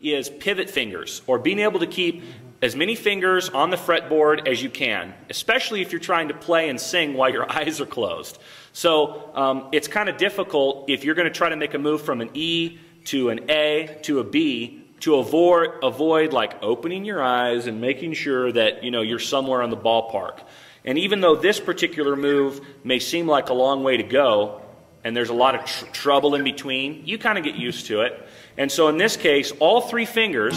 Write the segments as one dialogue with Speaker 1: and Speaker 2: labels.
Speaker 1: is pivot fingers, or being able to keep as many fingers on the fretboard as you can, especially if you're trying to play and sing while your eyes are closed. So it's kind of difficult if you're going to try to make a move from an E to an A to a B to avoid like opening your eyes and making sure that you're somewhere on the ballpark. And even though this particular move may seem like a long way to go, and there's a lot of trouble in between, you kind of get used to it. And so in this case, all three fingers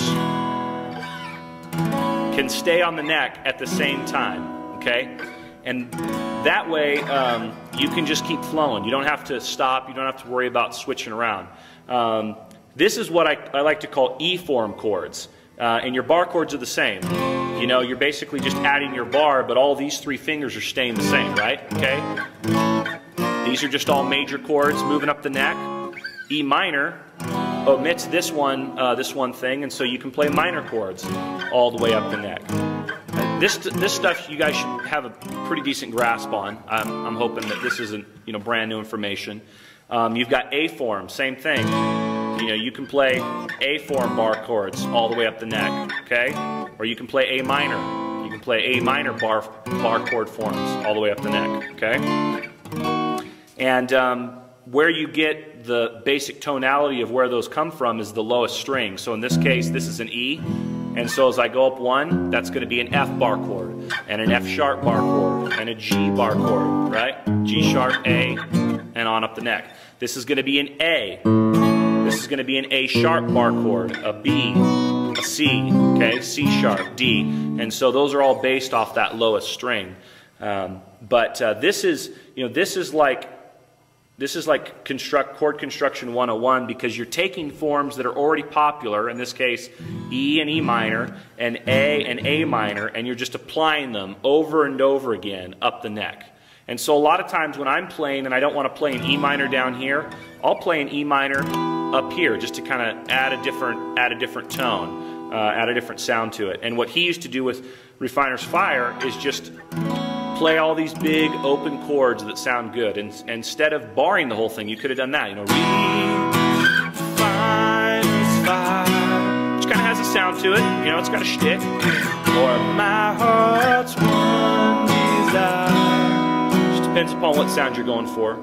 Speaker 1: can stay on the neck at the same time, okay? And that way, you can just keep flowing. You don't have to stop. You don't have to worry about switching around. This is what I like to call E-form chords. And your bar chords are the same. You're basically just adding your bar, but all these three fingers are staying the same, right? Okay? These are just all major chords moving up the neck. E minor omits this one thing, and so you can play minor chords all the way up the neck. This stuff you guys should have a pretty decent grasp on. I'm hoping that this isn't brand new information. You've got A form, same thing. You can play A form bar chords all the way up the neck, okay? Or you can play A minor. You can play A minor bar chord forms all the way up the neck, okay? And where you get the basic tonality of where those come from is the lowest string. So in this case, this is an E. And so as I go up one, that's going to be an F bar chord, and an F sharp bar chord, and a G bar chord, right? G sharp, A, and on up the neck. This is going to be an A. This is going to be an A sharp bar chord, a B, a C, okay? C sharp, D. And so those are all based off that lowest string. But this is like chord construction 101, because you're taking forms that are already popular, in this case E and E minor, and A and A minor, and you're just applying them over and over again up the neck. And so a lot of times when I'm playing and I don't want to play an E minor down here, I'll play an E minor up here just to kind of add a different tone, add a different sound to it. And what he used to do with Refiner's Fire is just play all these big open chords that sound good, and instead of barring the whole thing, you could have done that. Refiner's Fire, which kind of has a sound to it. It's got a shtick. Or my heart's one desire. Just depends upon what sound you're going for.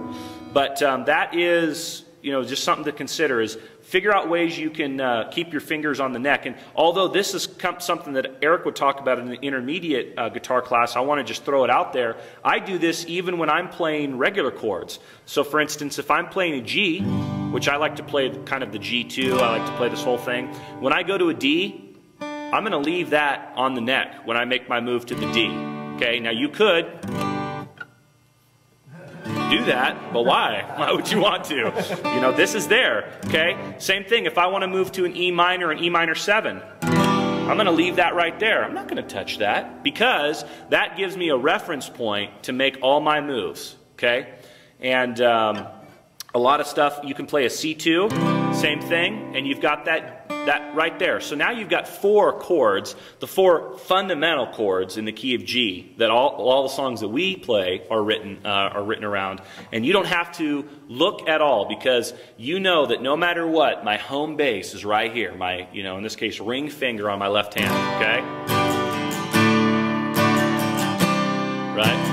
Speaker 1: But that is just something to consider, is figure out ways you can keep your fingers on the neck. And although this is something that Eric would talk about in the intermediate guitar class, I want to just throw it out there. I do this even when I'm playing regular chords. So for instance, if I'm playing a G, which I like to play kind of the G2, I like to play this whole thing. When I go to a D, I'm going to leave that on the neck when I make my move to the D. Okay, now you could do that, but why? Why would you want to? This is there, okay? Same thing, if I want to move to an E minor, an E minor 7, I'm going to leave that right there. I'm not going to touch that, because that gives me a reference point to make all my moves, okay? And a lot of stuff, you can play a C2, same thing, and you've got that right there. So now you've got four chords, the four fundamental chords in the key of G that all the songs that we play are written around. And you don't have to look at all, because you know that no matter what, my home base is right here. My, in this case, ring finger on my left hand, okay? Right?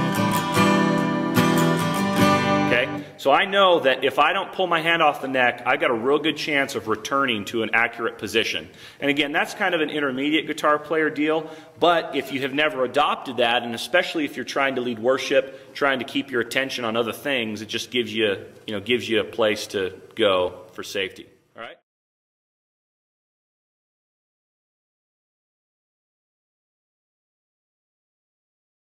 Speaker 1: So I know that if I don't pull my hand off the neck, I've got a real good chance of returning to an accurate position. And again, that's kind of an intermediate guitar player deal, but if you have never adopted that, and especially if you're trying to lead worship, trying to keep your attention on other things, it just gives you a place to go for safety.